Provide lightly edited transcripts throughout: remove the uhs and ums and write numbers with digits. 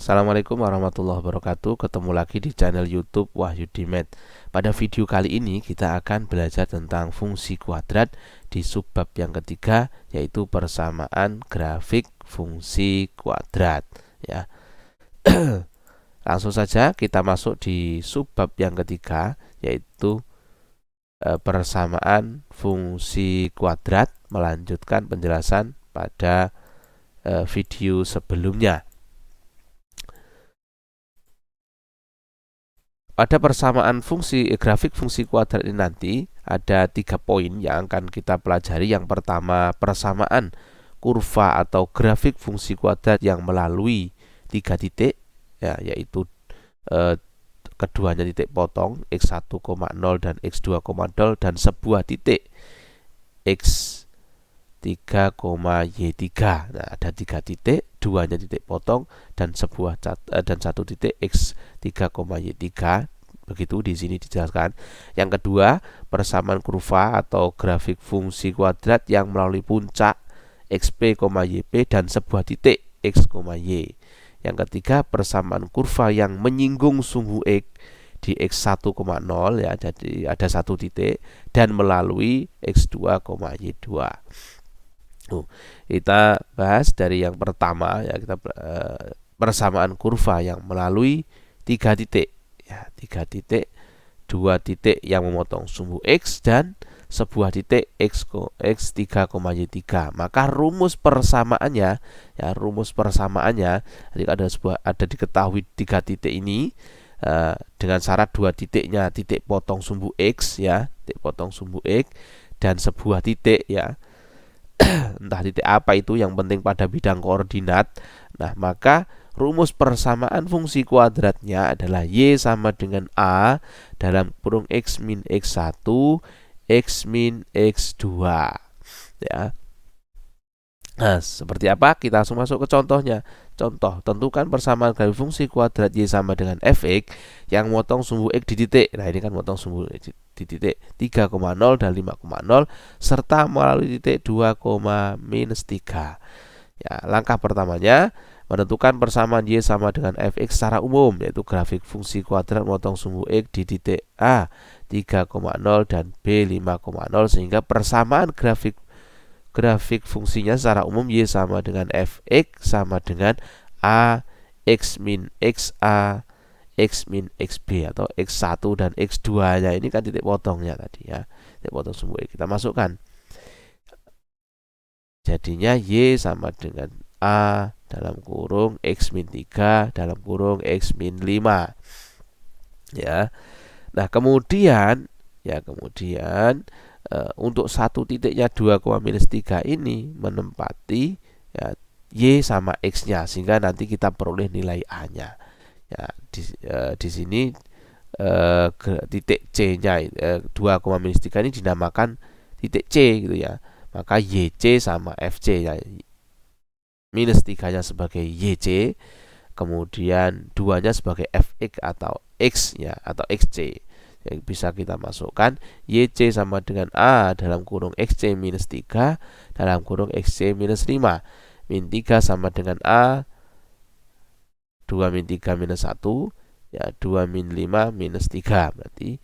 Assalamualaikum warahmatullahi wabarakatuh. Ketemu lagi di channel YouTube Wahyudimet. Pada video kali ini kita akan belajar tentang fungsi kuadrat di subbab yang ketiga, yaitu persamaan grafik fungsi kuadrat. Ya, langsung saja kita masuk di subbab yang ketiga, yaitu persamaan fungsi kuadrat. Melanjutkan penjelasan pada video sebelumnya. Pada persamaan grafik fungsi kuadrat ini nanti ada 3 poin yang akan kita pelajari. Yang pertama, persamaan kurva atau grafik fungsi kuadrat yang melalui 3 titik, ya, yaitu keduanya titik potong x1,0 dan x2,0 dan sebuah titik x3,y3. Nah, ada 3 titik, duanya titik potong dan satu titik x3,y3. Begitu di sini dijelaskan. Yang kedua, persamaan kurva atau grafik fungsi kuadrat yang melalui puncak xp, yp dan sebuah titik x, y. Yang ketiga, persamaan kurva yang menyinggung sumbu x di x1,0, ya, jadi ada satu titik dan melalui x2, y2. Kita bahas dari yang pertama, ya, kita persamaan kurva yang melalui 3 titik, ya, 3 titik, 2 titik yang memotong sumbu x dan sebuah titik x3,y3. Maka rumus persamaannya, ya, ada diketahui 3 titik ini dengan syarat 2 titiknya titik potong sumbu x, ya, titik potong sumbu x dan sebuah titik, ya, entah titik apa itu, yang penting pada bidang koordinat. Nah, maka rumus persamaan fungsi kuadratnya adalah y sama dengan a dalam kurung x min x1 x min x2, ya. Nah, seperti apa? Kita langsung masuk ke contohnya. Contoh, tentukan persamaan grafik fungsi kuadrat y sama dengan fx yang motong sumbu x di titik. Nah, ini kan motong sumbu x di titik 3,0 dan 5,0 serta melalui titik 2, minus 3. Ya, langkah pertamanya menentukan persamaan y sama dengan fx secara umum, yaitu grafik fungsi kuadrat motong sumbu x di titik a 3,0 dan b 5,0 sehingga persamaan grafik fungsinya secara umum y sama dengan fx sama dengan a x min xa x min xb atau x1 dan x2 nya ini kan titik potongnya tadi, ya, titik potong sumbu x kita masukkan. Jadinya y sama dengan a dalam kurung x min 3 dalam kurung x min 5, ya. Nah, kemudian untuk satu titiknya 2, minus 3 ini menempati, ya, y sama x nya sehingga nanti kita peroleh nilai a nya, ya. Di sini titik c nya 2, minus 3 ini dinamakan titik c, gitu, ya. Maka yc sama fc, ya, minus 3 nya sebagai yc, kemudian 2 nya sebagai fx atau x, ya, atau xc. Yang bisa kita masukkan yc sama dengan a dalam kurung xc minus 3 dalam kurung xc minus 5. Min 3 sama dengan a 2 min 3 minus 1, ya, 2 min 5 minus 3. Berarti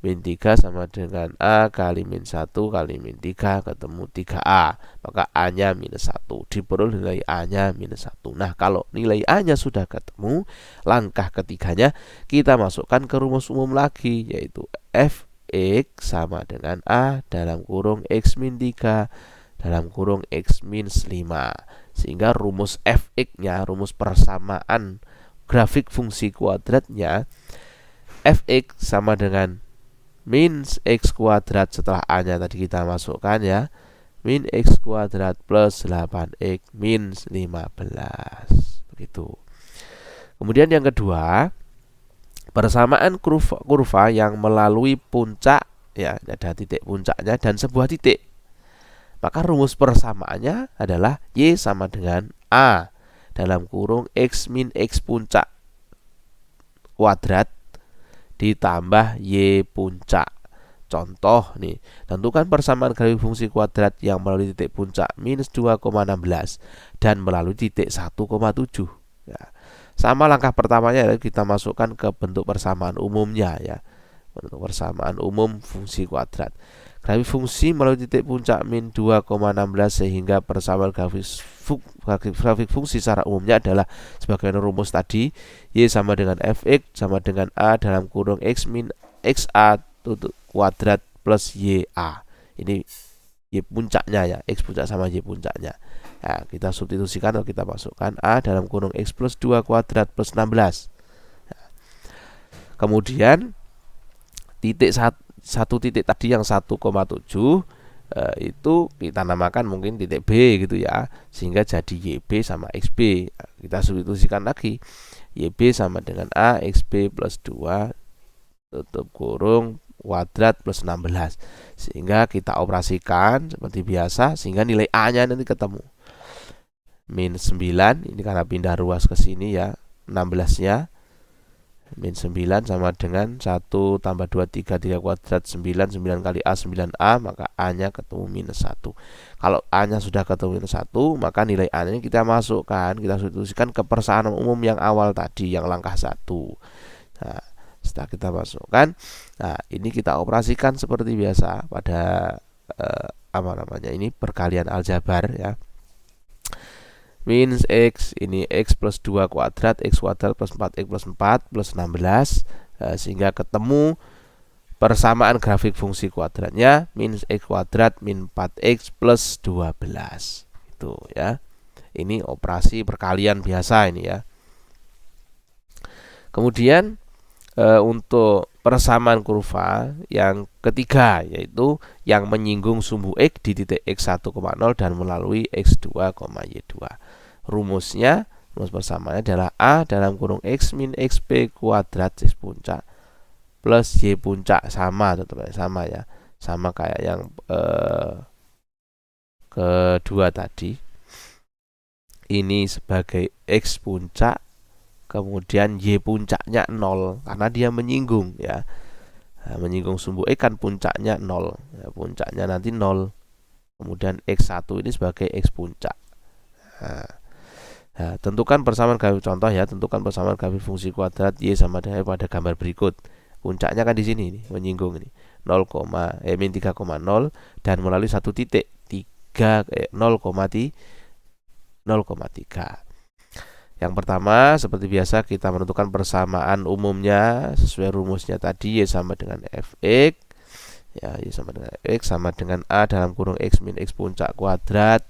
min 3 sama dengan a kali min 1 kali min 3 ketemu 3a. Maka a nya minus 1. Diperoleh nilai a nya minus 1. Nah, kalau nilai a nya sudah ketemu, langkah ketiganya kita masukkan ke rumus umum lagi, yaitu fx sama dengan a dalam kurung x min 3 dalam kurung x minus 5. Sehingga rumus fx nya, rumus persamaan grafik fungsi kuadratnya, fx sama dengan min x kuadrat setelah a nya tadi kita masukkan, ya, min x kuadrat plus 8x min 15. Begitu. Kemudian yang kedua, persamaan kurva yang melalui puncak, ya, ada titik puncaknya dan sebuah titik. Maka rumus persamaannya adalah y sama dengan a dalam kurung x min x puncak kuadrat ditambah y puncak. Contoh nih, tentukan persamaan grafik fungsi kuadrat yang melalui titik puncak minus 2,16 dan melalui titik 1,7. Ya. Sama langkah pertamanya adalah kita masukkan ke bentuk persamaan umumnya ya. Bentuk persamaan umum fungsi kuadrat. Grafik fungsi melalui titik puncak min 2,16 sehingga persamaan grafik fungsi secara umumnya adalah sebagaimana rumus tadi, y sama dengan fx sama dengan a dalam kurung x min xa kuadrat plus ya. Ini y puncaknya ya, x puncak sama y puncaknya. Nah, kita substitusikan atau kita masukkan a dalam kurung x plus 2 kuadrat plus 16. Nah, kemudian satu titik tadi yang 1,7 itu kita namakan mungkin titik B gitu ya, sehingga jadi YB sama XB. Kita substitusikan lagi, YB sama dengan A XB plus 2 tutup kurung kuadrat plus 16, sehingga kita operasikan seperti biasa sehingga nilai A nya nanti ketemu min 9, ini karena pindah ruas ke sini ya, 16 nya min 9 sama dengan 1 tambah 2, 3 kuadrat 9 kali A 9A, maka A nya ketemu minus 1. Kalau A nya sudah ketemu minus 1, maka nilai A nya kita masukkan, kita substitusikan ke persamaan umum yang awal tadi, yang langkah 1. Nah, setelah kita masukkan, nah ini kita operasikan seperti biasa pada ini perkalian aljabar ya. Min x, ini x plus 2 kuadrat, x kuadrat plus 4x plus 4 plus 16, sehingga ketemu persamaan grafik fungsi kuadratnya min x kuadrat min 4x plus 12. Itu ya. Ini operasi perkalian biasa ini ya. Kemudian untuk persamaan kurva yang ketiga, yaitu yang menyinggung sumbu x di titik x 1,0 dan melalui x2, y2. Rumus persamaannya adalah a dalam kurung x min xp kuadrat x puncak plus y puncak, sama tetap sama ya, sama kayak yang kedua tadi. Ini sebagai x puncak, kemudian y puncaknya 0 karena dia menyinggung ya. Nah, menyinggung sumbu x kan puncaknya 0 ya, puncaknya nanti 0. Kemudian x1 ini sebagai x puncak. Nah, tentukan persamaan grafik contoh ya, tentukan persamaan grafik fungsi kuadrat y sama dengan pada gambar berikut. Puncaknya kan di sini nih, menyinggung ini 0, min 3,0 dan melalui satu titik 0,3. Yang pertama, seperti biasa kita menentukan persamaan umumnya sesuai rumusnya tadi, y sama dengan fx ya, y sama dengan fx sama dengan a dalam kurung x min x puncak kuadrat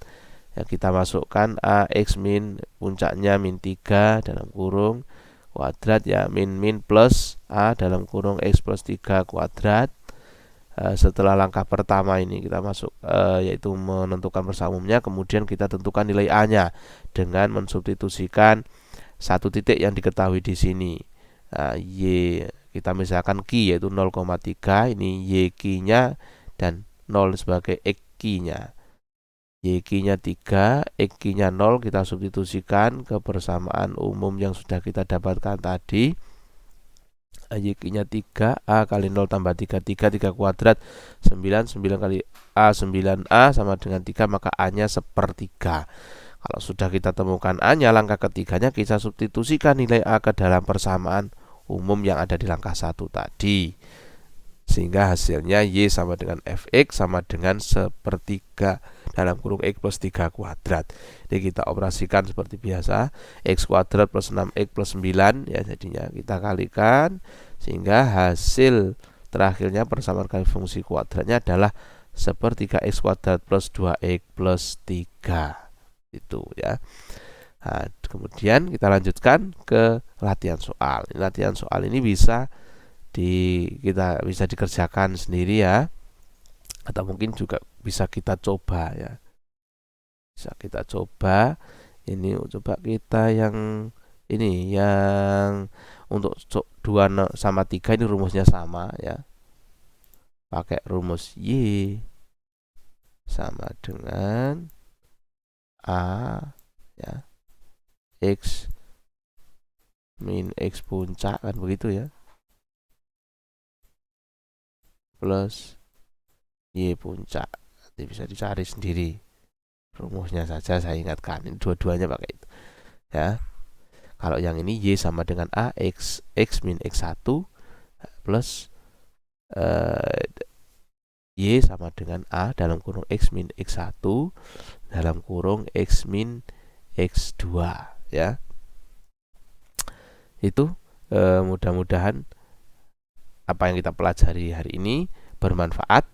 ya, kita masukkan a x min puncaknya min 3 dalam kurung kuadrat ya, min plus a dalam kurung x plus 3 kuadrat. Setelah langkah pertama ini kita masuk yaitu menentukan persamaan umumnya, kemudian kita tentukan nilai a nya dengan mensubstitusikan satu titik yang diketahui di sini. Y kita misalkan Q yaitu 0,3, ini Y Q nya dan 0 sebagai X Q nya. Y Q nya 3, X Q nya 0, kita substitusikan ke persamaan umum yang sudah kita dapatkan tadi. Y Q nya 3, A kali 0 tambah 3 kuadrat 9 kali A 9A sama dengan 3, maka A nya sepertiga. Kalau sudah kita temukan A nya, langkah ketiganya kita substitusikan nilai A ke dalam persamaan umum yang ada di langkah 1 tadi, sehingga hasilnya Y sama dengan fx sama dengan sepertiga dalam kurung x plus 3 kuadrat. Jadi kita operasikan seperti biasa, x kuadrat plus 6x plus 9 ya, jadinya kita kalikan sehingga hasil terakhirnya persamaan grafik fungsi kuadratnya adalah sepertiga x kuadrat plus 2x plus 3 itu ya. Nah, kemudian kita lanjutkan ke latihan soal. Latihan soal ini bisa dikerjakan sendiri ya, atau mungkin juga bisa kita coba ya. Bisa kita coba. Ini coba kita yang ini yang untuk 2 sama 3 ini rumusnya sama ya. Pakai rumus Y sama dengan A ya, X min X puncak kan begitu ya, plus Y puncak. Nanti bisa dicari sendiri rumusnya saja, saya ingatkan ini dua-duanya pakai itu ya. Kalau yang ini Y sama dengan A, X min X1 plus Y sama dengan A dalam kurung X min X1 dalam kurung X min X2 ya. Itu mudah-mudahan apa yang kita pelajari hari ini bermanfaat.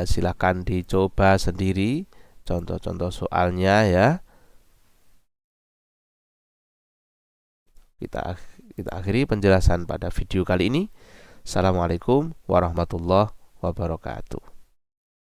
Silakan dicoba sendiri contoh-contoh soalnya ya. Kita akhiri penjelasan pada video kali ini. Assalamualaikum warahmatullahi wabarakatuh.